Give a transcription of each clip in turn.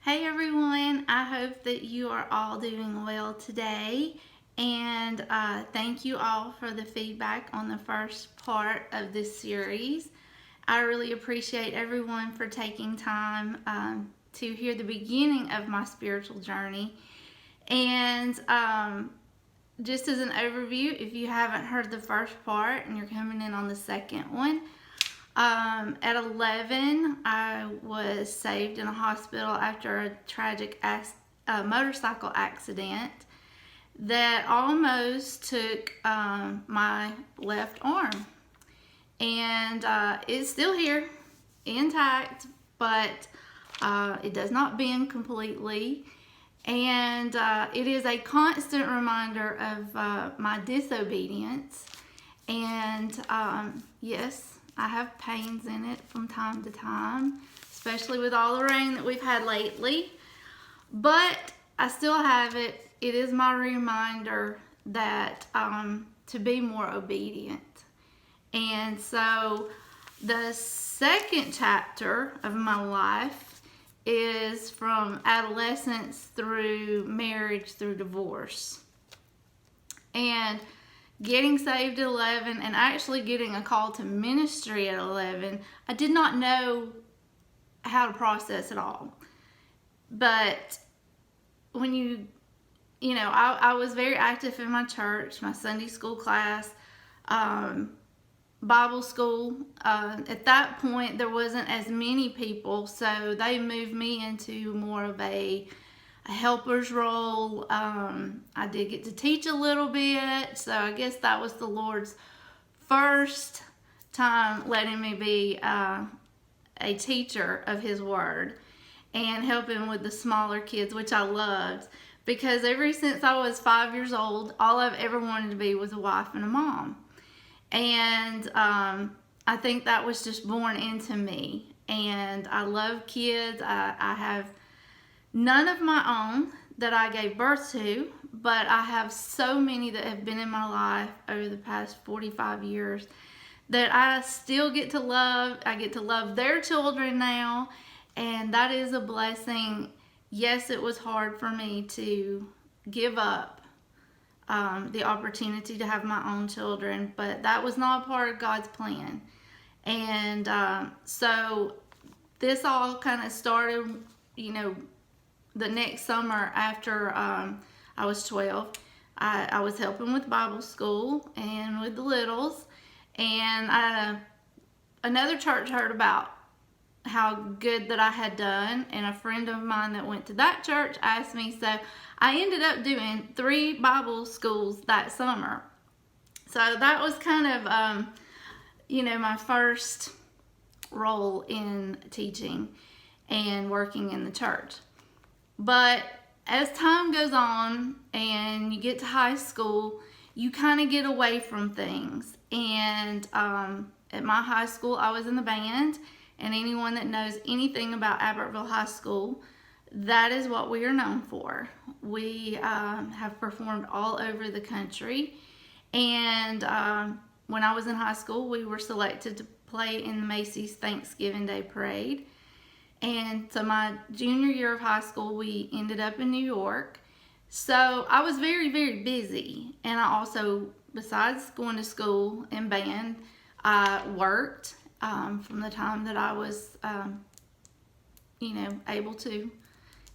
Hey everyone, I hope that you are all doing well today, and thank you all for the feedback on the first part of this series. I really appreciate everyone for taking time to hear the beginning of my spiritual journey. And just as an overview, if you haven't heard the first part and you're coming in on the second one, at 11, I was saved in a hospital after a tragic motorcycle accident that almost took my left arm. And it's still here, intact, but it does not bend completely. And it is a constant reminder of my disobedience. And yes, I have pains in it from time to time, especially with all the rain that we've had lately. But I still have it. It is my reminder that to be more obedient. And so the second chapter of my life is from adolescence through marriage through divorce. And getting saved at 11 and actually getting a call to ministry at 11, I did not know how to process it all. But when I was very active in my church, my Sunday school class, Bible school. At that point, there wasn't as many people, so they moved me into more of a helper's role. I did get to teach a little bit, so I guess that was the Lord's first time letting me be a teacher of His Word and helping with the smaller kids, which I loved, because ever since I was 5 years old, all I've ever wanted to be was a wife and a mom. And I think that was just born into me. And I love kids. I have none of my own that I gave birth to, but I have so many that have been in my life over the past 45 years that I still get to love. I get to love their children now, and that is a blessing. Yes, it was hard for me to give up the opportunity to have my own children, but that was not a part of God's plan. And so this all kind of started, the next summer after I was 12. I was helping with Bible school and with the littles, and another church heard about how good that I had done, and a friend of mine that went to that church asked me, so I ended up doing 3 Bible schools that summer. So that was kind of my first role in teaching and working in the church. But as time goes on and you get to high school, you kind of get away from things. And at my high school, I was in the band. And anyone that knows anything about Abertville High School, that is what we are known for. We have performed all over the country. And when I was in high school, we were selected to play in the Macy's Thanksgiving Day Parade. And so my junior year of high school, we ended up in New York. So I was very, very busy. And I also, besides going to school and band, I worked from the time that I was, able to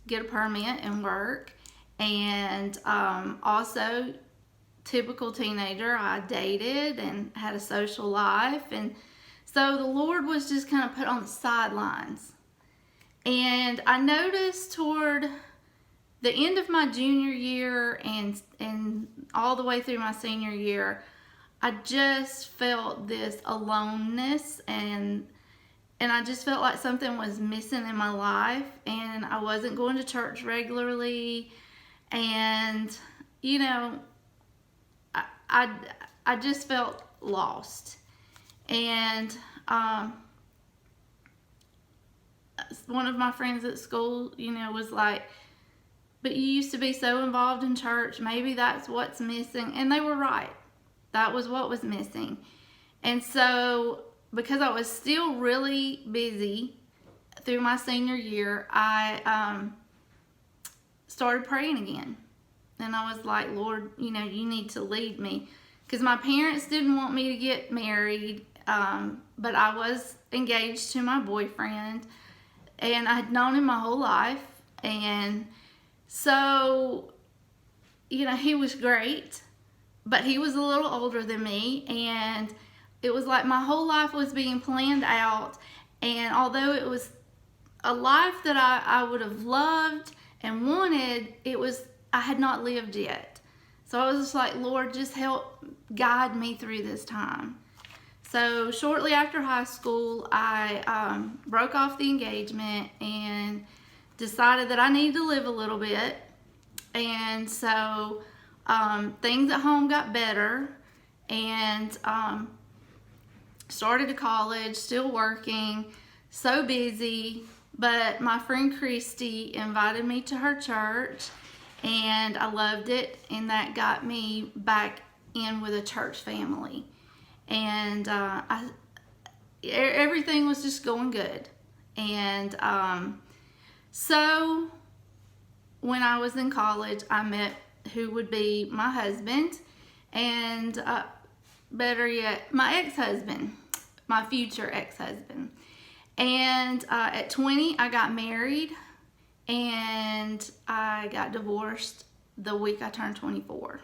get a permit and work. And also, typical teenager, I dated and had a social life. And so the Lord was just kind of put on the sidelines. And I noticed toward the end of my junior year and all the way through my senior year, I just felt this aloneness, and I just felt like something was missing in my life, and I wasn't going to church regularly, and I just felt lost. And one of my friends at school, was like, but you used to be so involved in church, maybe that's what's missing. And they were right. That was what was missing. And so, because I was still really busy through my senior year, I started praying again. And I was like, Lord, you need to lead me. Because my parents didn't want me to get married, but I was engaged to my boyfriend. And I had known him my whole life. And so, he was great. But he was a little older than me. And it was like my whole life was being planned out. And although it was a life that I would have loved and wanted, I had not lived yet. So I was just like, Lord, just help guide me through this time. So shortly after high school, I broke off the engagement and decided that I needed to live a little bit. And so things at home got better, and started to college, still working, so busy. But my friend Christy invited me to her church, and I loved it, and that got me back in with a church family. And everything was just going good. And so when I was in college, I met who would be my husband, and better yet, my ex-husband, my future ex-husband. And at 20, I got married, and I got divorced the week I turned 24.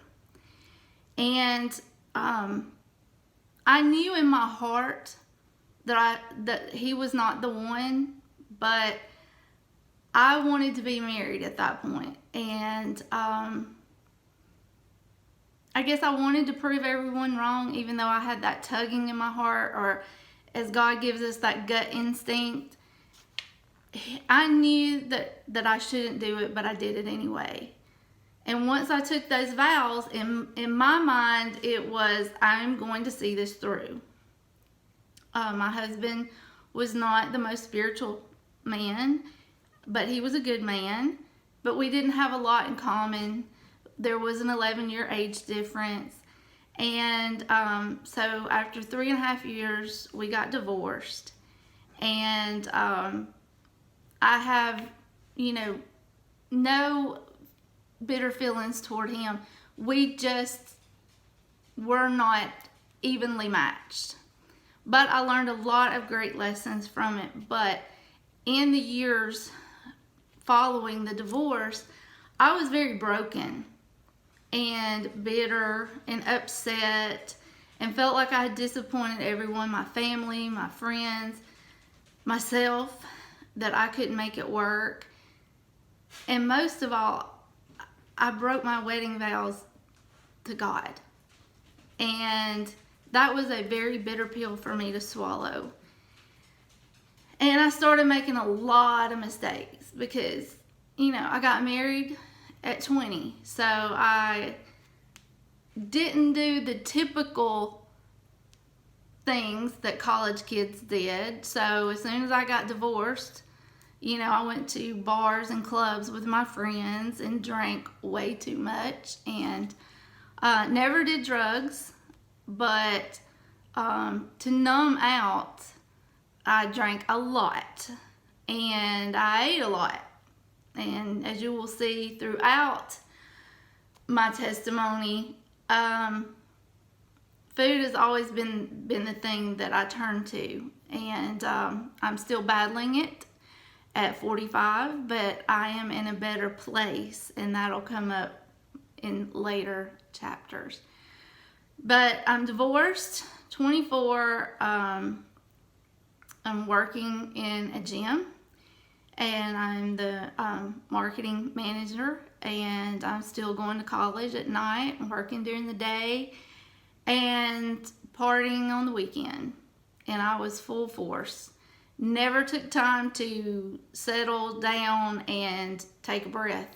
And I knew in my heart that he was not the one, but I wanted to be married at that point. And I guess I wanted to prove everyone wrong, even though I had that tugging in my heart, or as God gives us that gut instinct. I knew that I shouldn't do it, but I did it anyway. And once I took those vows, in my mind, it was, I'm going to see this through. My husband was not the most spiritual man, but he was a good man. But we didn't have a lot in common. There was an 11-year age difference. And so after 3.5 years, we got divorced. And I have, no bitter feelings toward him. We just were not evenly matched. But I learned a lot of great lessons from it. But in the years following the divorce, I was very broken and bitter and upset, and felt like I had disappointed everyone, my family, my friends, myself, that I couldn't make it work. And most of all, I broke my wedding vows to God. And that was a very bitter pill for me to swallow. And I started making a lot of mistakes because, I got married at 20. So I didn't do the typical things that college kids did. So as soon as I got divorced, I went to bars and clubs with my friends and drank way too much, and never did drugs, but to numb out, I drank a lot and I ate a lot. And as you will see throughout my testimony, food has always been the thing that I turn to. And I'm still battling it at 45, but I am in a better place, and that'll come up in later chapters. But I'm divorced, 24. I'm working in a gym, and I'm the marketing manager, and I'm still going to college at night and working during the day and partying on the weekend. And I was full force. Never took time to settle down and take a breath.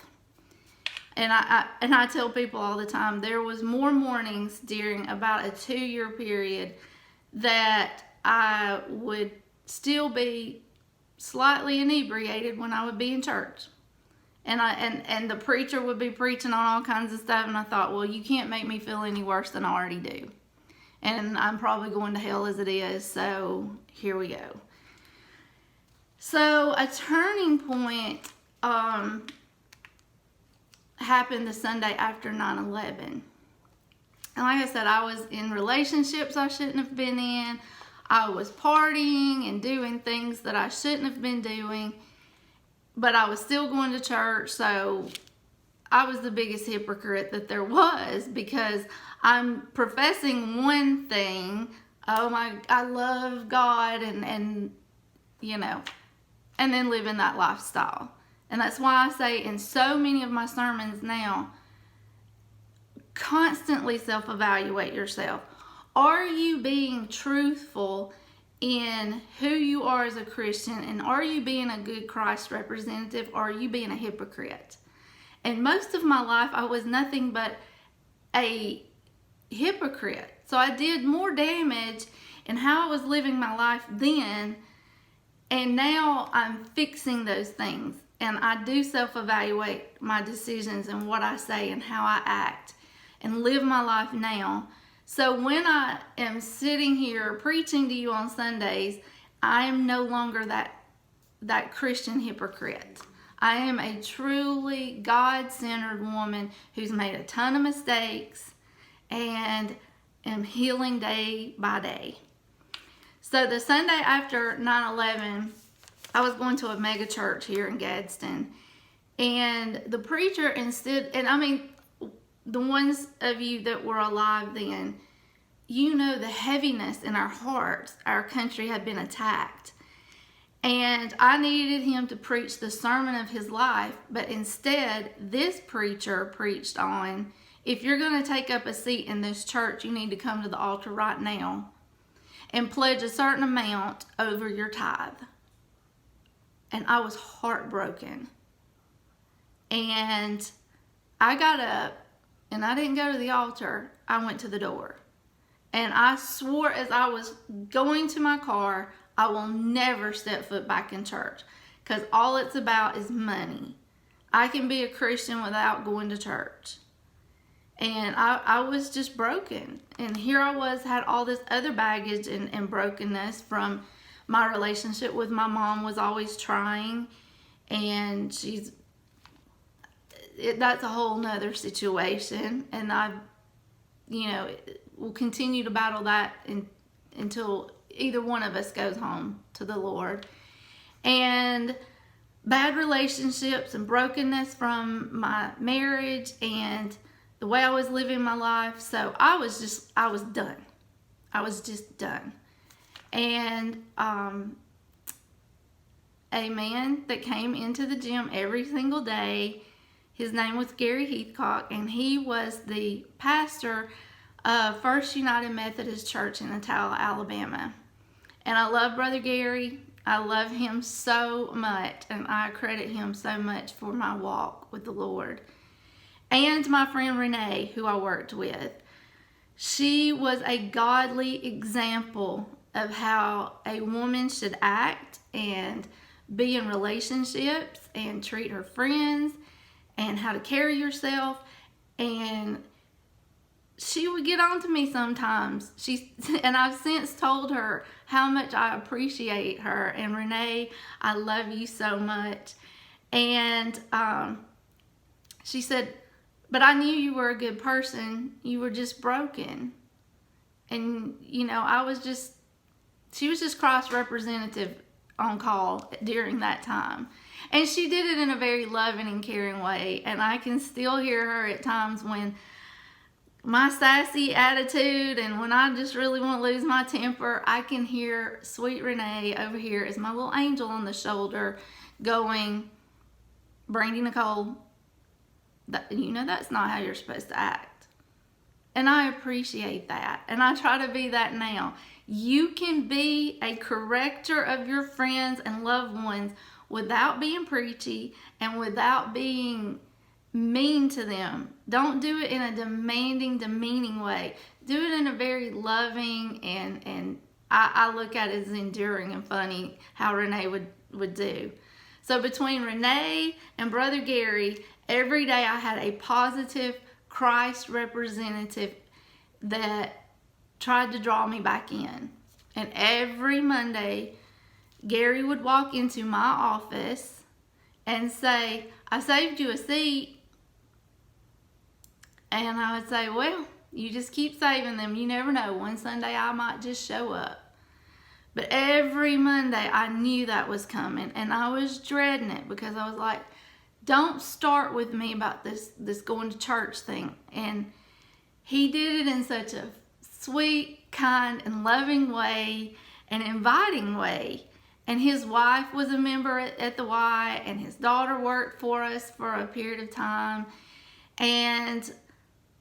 And I tell people all the time, there was more mornings during about a 2-year period that I would still be slightly inebriated when I would be in church. And the preacher would be preaching on all kinds of stuff, and I thought, well, you can't make me feel any worse than I already do. And I'm probably going to hell as it is, so here we go. So a turning point happened the Sunday after 9/11. And like I said, I was in relationships I shouldn't have been in. I was partying and doing things that I shouldn't have been doing. But I was still going to church, so I was the biggest hypocrite that there was, because I'm professing one thing. I love God and you know, and then living that lifestyle. And that's why I say in so many of my sermons now, constantly self-evaluate yourself. Are you being truthful in who you are as a Christian, and are you being a good Christ representative, or are you being a hypocrite? And most of my life I was nothing but a hypocrite. So I did more damage in how I was living my life then, and now I'm fixing those things. And I do self-evaluate my decisions and what I say and how I act and live my life now. So when I am sitting here preaching to you on Sundays, I am no longer that Christian hypocrite. I am a truly God-centered woman who's made a ton of mistakes and am healing day by day. So the Sunday after 9/11, I was going to a mega church here in Gadsden. And the preacher the ones of you that were alive then, you know the heaviness in our hearts. Our country had been attacked. And I needed him to preach the sermon of his life, but instead, this preacher preached on, if you're going to take up a seat in this church, you need to come to the altar right now and pledge a certain amount over your tithe. And I was heartbroken. And I got up, and I didn't go to the altar. I went to the door. And I swore as I was going to my car, I will never step foot back in church, because all it's about is money. I can be a Christian without going to church. And I was just broken. And here I was, had all this other baggage and brokenness from my relationship with my mom. Was always trying. And that's a whole nother situation. And I, will continue to battle that until either one of us goes home to the Lord. And bad relationships and brokenness from my marriage and the way I was living my life. So I was done. I was just done. And a man that came into the gym every single day, his name was Gary Heathcock, and he was the pastor of First United Methodist Church in Attala, Alabama. And I love Brother Gary. I love him so much, and I credit him so much for my walk with the Lord. And my friend Renee, who I worked with. She was a godly example of how a woman should act and be in relationships and treat her friends and how to carry yourself. And she would get on to me sometimes. And I've since told her how much I appreciate her. And Renee, I love you so much. And she said, but I knew you were a good person. You were just broken. And, she was just Christ representative on call during that time. And she did it in a very loving and caring way. And I can still hear her at times when my sassy attitude and when I just really want to lose my temper, I can hear sweet Renee over here as my little angel on the shoulder going, Brandy Nicole, that's not how you're supposed to act. And I appreciate that. And I try to be that now. You can be a corrector of your friends and loved ones without being preachy and without being mean to them. Don't do it in a demanding, demeaning way. Do it in a very loving and I look at it as enduring and funny how Renee would do. So between Renee and Brother Gary, every day I had a positive Christ representative that tried to draw me back in. And every Monday, Gary would walk into my office and say, I saved you a seat. And I would say, well, you just keep saving them. You never know. One Sunday I might just show up. But every Monday I knew that was coming, and I was dreading it because I was like, don't start with me about this going to church thing. And he did it in such a sweet, kind, and loving way, and inviting way. And his wife was a member at the Y, and his daughter worked for us for a period of time. And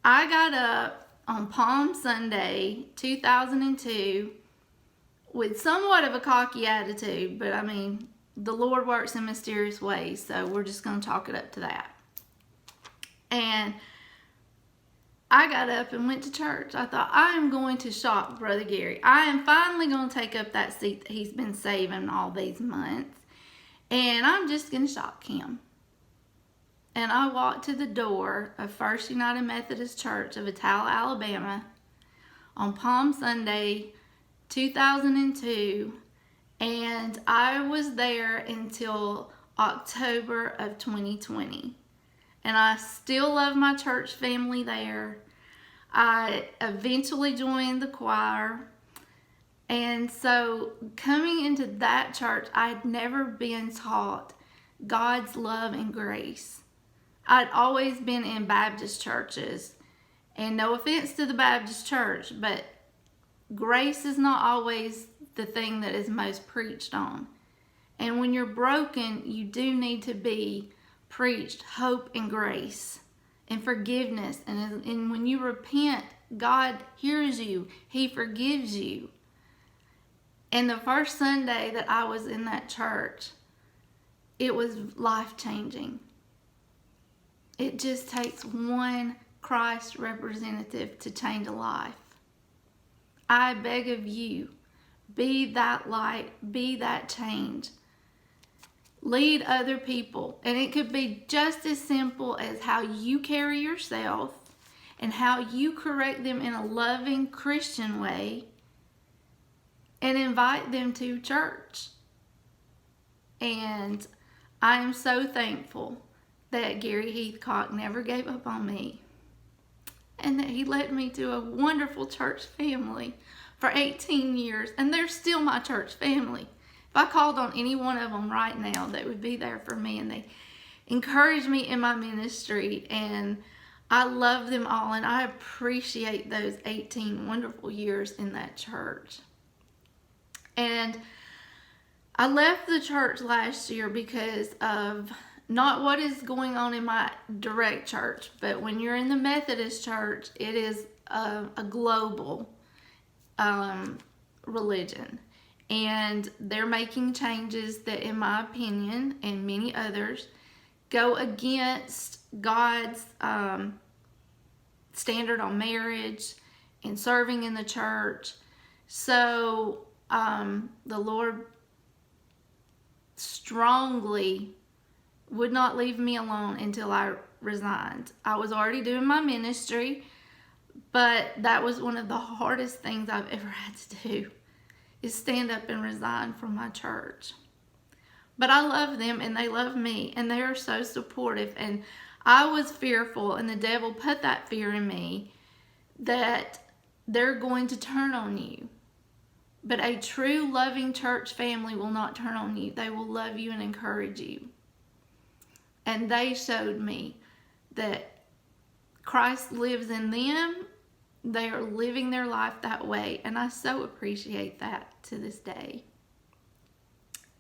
I got up on Palm Sunday, 2002, with somewhat of a cocky attitude, but I mean, the Lord works in mysterious ways, so we're just going to chalk it up to that. And I got up and went to church. I thought, I am going to shock Brother Gary. I am finally going to take up that seat that he's been saving all these months, and I'm just going to shock him. And I walked to the door of First United Methodist Church of Attala, Alabama on Palm Sunday, 2002, and I was there until October of 2020. And I still love my church family there. I eventually joined the choir. And so coming into that church, I'd never been taught God's love and grace. I'd always been in Baptist churches. And no offense to the Baptist church, but grace is not always the thing that is most preached on. And when you're broken, you do need to be preached hope and grace and forgiveness. And when you repent, God hears you. He forgives you. And the first Sunday that I was in that church, it was life-changing. It just takes one Christ representative to change a life. I beg of you, be that light, be that change. Lead other people. And it could be just as simple as how you carry yourself and how you correct them in a loving Christian way and invite them to church. And I am so thankful that Gary Heathcock never gave up on me, and that he led me to a wonderful church family for 18 years, and they're still my church family. If I called on any one of them right now, they would be there for me, and they encourage me in my ministry, and I love them all, and I appreciate those 18 wonderful years in that church. And I left the church last year because of not what is going on in my direct church, but when you're in the Methodist church, it is a global religion. And they're making changes that, in my opinion, and many others, go against God's standard on marriage and serving in the church. So the Lord strongly would not leave me alone until I resigned. I was already doing my ministry, but that was one of the hardest things I've ever had to do, is stand up and resign from my church. But I love them, and they love me, and they are so supportive. And I was fearful, and the devil put that fear in me, that they're going to turn on you. But a true loving church family will not turn on you. They will love you and encourage you. And they showed me that Christ lives in them. They are living their life that way. And I so appreciate that to this day.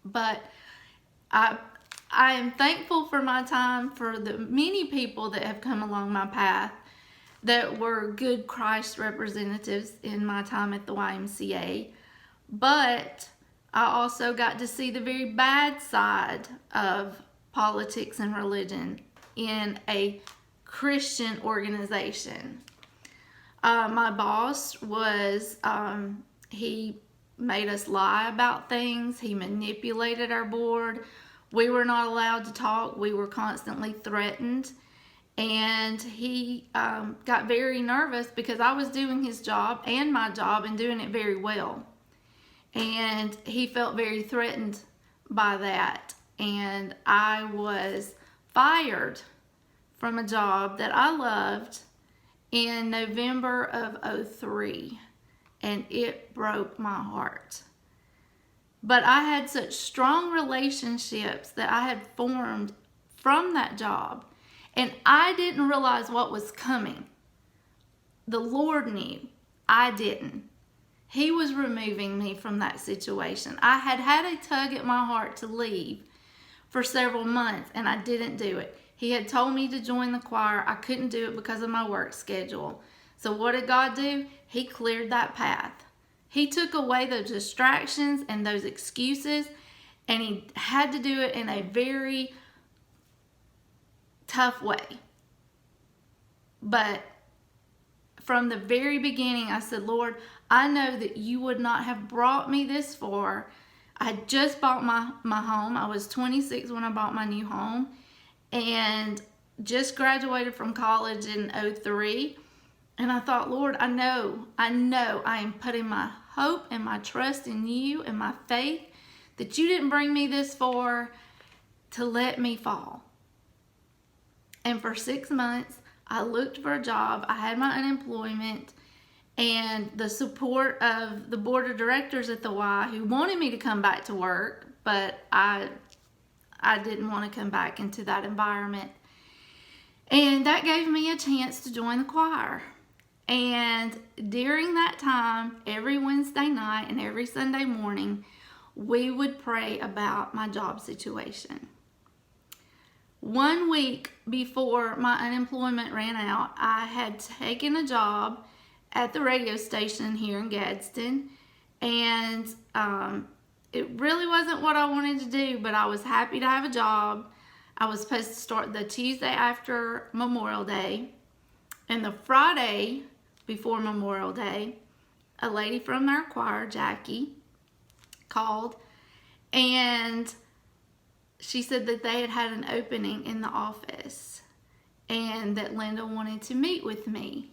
But I am thankful for my time, for the many people that have come along my path that were good Christ representatives in my time at the YMCA. But I also got to see the very bad side of politics and religion in a Christian organization. My boss was, he made us lie about things. He manipulated our board. We were not allowed to talk. We were constantly threatened. And he got very nervous because I was doing his job and my job and doing it very well. And he felt very threatened by that. And I was fired from a job that I loved in November of '03, and it broke my heart. But I had such strong relationships that I had formed from that job, and I didn't realize what was coming. The Lord knew. I didn't. He was removing me from that situation. I had had a tug at my heart to leave for several months, and I didn't do it. He had told me to join the choir. I couldn't do it because of my work schedule. So what did God do? He cleared that path. He took away those distractions and those excuses, and he had to do it in a very tough way. But from the very beginning, I said, Lord, I know that you would not have brought me this far. I had just bought my home. I was 26 when I bought my new home, and just graduated from college in '03. And I thought, Lord, I know I am putting my hope and my trust in you and my faith that you didn't bring me this far to let me fall. And for 6 months, I looked for a job. I had my unemployment and the support of the board of directors at the Y, who wanted me to come back to work, but I didn't want to come back into that environment. And that gave me a chance to join the choir. And during that time, every Wednesday night and every Sunday morning, we would pray about my job situation. 1 week before my unemployment ran out, I had taken a job at the radio station here in Gadsden, and it really wasn't what I wanted to do, but I was happy to have a job. I was supposed to start the Tuesday after Memorial Day, and the Friday before Memorial Day, a lady from our choir, Jackie, called, and she said that they had an opening in the office and that Linda wanted to meet with me.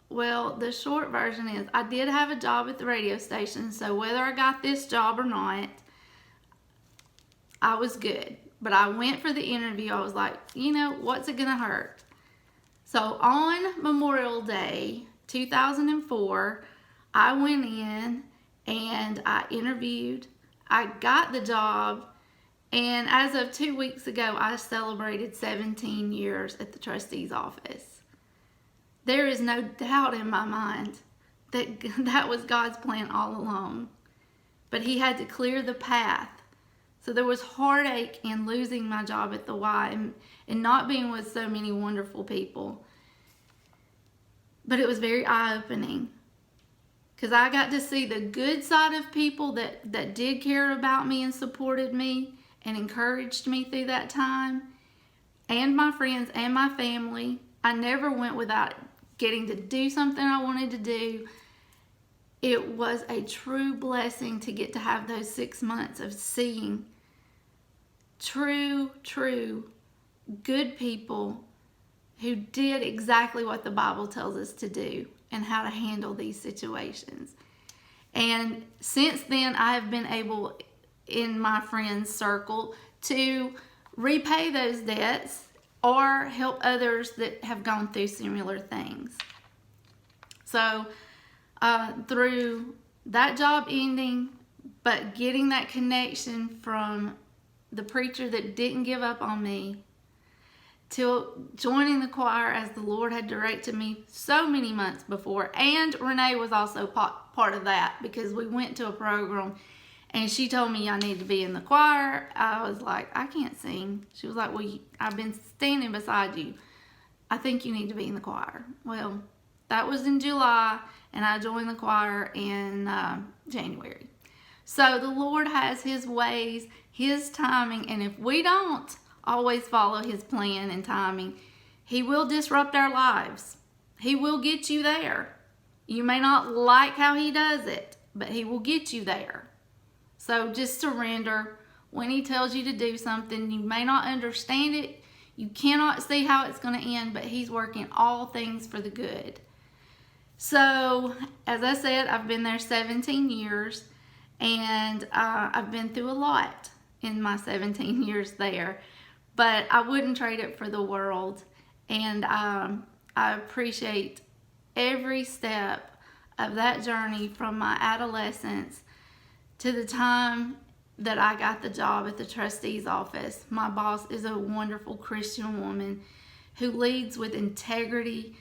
Well, the short version is I did have a job at the radio station, so whether I got this job or not, I was good. But I went for the interview. I was like, what's it gonna hurt? So on Memorial Day 2004, I went in and I interviewed. I got the job, and as of 2 weeks ago, I celebrated 17 years at the trustee's office. There is no doubt in my mind that that was God's plan all along. But he had to clear the path. So there was heartache in losing my job at the Y and not being with so many wonderful people. But it was very eye-opening, because I got to see the good side of people that did care about me and supported me and encouraged me through that time, and my friends and my family. I never went without getting to do something I wanted to do. It was a true blessing to get to have those 6 months of seeing true, good people who did exactly what the Bible tells us to do and how to handle these situations. And since then, I have been able, in my friends' circle, to repay those debts or help others that have gone through similar things. So through that job ending, but getting that connection from the preacher that didn't give up on me, to joining the choir as the Lord had directed me so many months before. And Renee was also part of that, because we went to a program and she told me I need to be in the choir. I was like, I can't sing. She was like, well, I've been standing beside you. I think you need to be in the choir. Well, that was in July, and I joined the choir in January. So the Lord has his ways, his timing, and if we don't always follow his plan and timing, he will disrupt our lives. He will get you there. You may not like how he does it, but he will get you there. So just surrender. When he tells you to do something, you may not understand it. You cannot see how it's going to end, but he's working all things for the good. So, as I said, I've been there 17 years, and I've been through a lot in my 17 years there, but I wouldn't trade it for the world. And I appreciate every step of that journey from my adolescence to the time that I got the job at the trustee's office. My boss is a wonderful Christian woman who leads with integrity,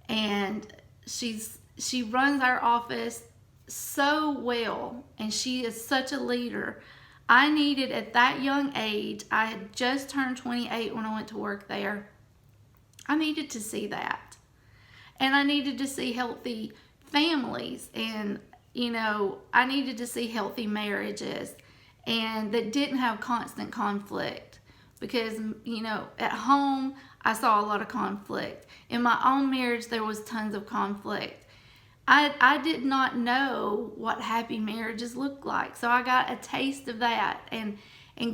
and she runs our office so well, and she is such a leader. I needed, at that young age, I had just turned 28 when I went to work there. I needed to see that. And I needed to see healthy families, and I needed to see healthy marriages and that didn't have constant conflict, because at home I saw a lot of conflict. In my own marriage there was tons of conflict. I did not know what happy marriages looked like, so I got a taste of that, and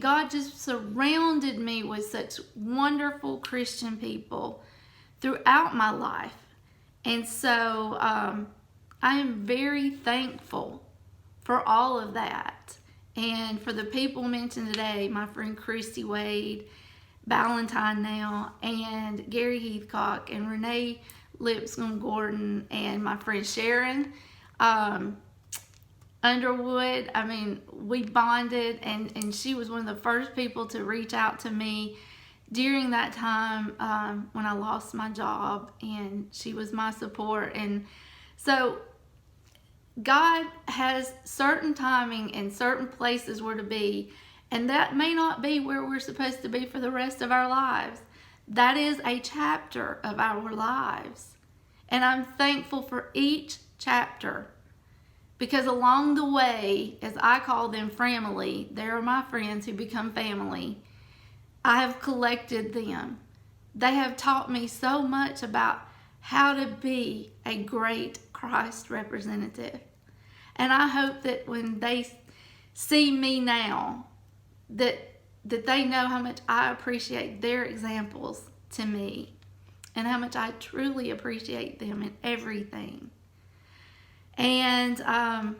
God just surrounded me with such wonderful Christian people throughout my life. And so I am very thankful for all of that, and for the people mentioned today, my friend Christy Wade, Valentine now, and Gary Heathcock, and Renee Lipscomb Gordon, and my friend Sharon Underwood. I mean, we bonded, and she was one of the first people to reach out to me during that time when I lost my job, and she was my support. And so God has certain timing and certain places where to be, and that may not be where we're supposed to be for the rest of our lives. That is a chapter of our lives, and I'm thankful for each chapter, because along the way, as I call them family, they are my friends who become family. I have collected them. They have taught me so much about how to be a great Christ representative. And I hope that when they see me now, that they know how much I appreciate their examples to me, and how much I truly appreciate them in everything. And I'm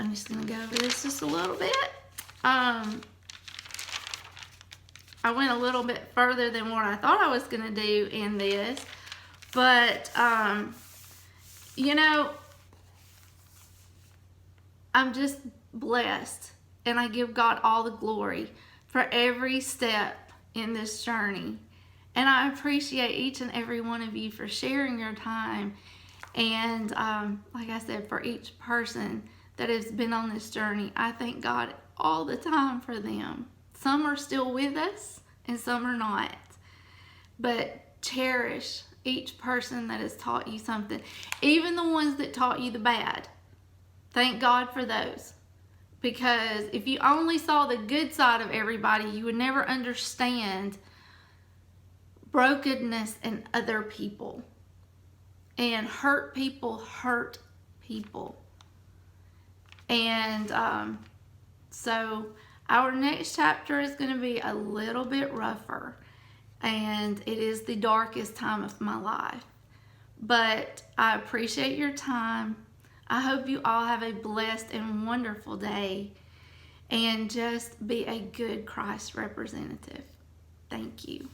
just going to go over this just a little bit. I went a little bit further than what I thought I was going to do in this, but I'm just blessed, and I give God all the glory for every step in this journey. And I appreciate each and every one of you for sharing your time, and like I said, for each person that has been on this journey. I thank God all the time for them. Some are still with us and some are not, but cherish each person that has taught you something, even the ones that taught you the bad. Thank God for those, because if you only saw the good side of everybody, you would never understand brokenness in other people. And hurt people hurt people. And so our next chapter is going to be a little bit rougher, and it is the darkest time of my life. But I appreciate your time. I hope you all have a blessed and wonderful day, and just be a good Christ representative. Thank you.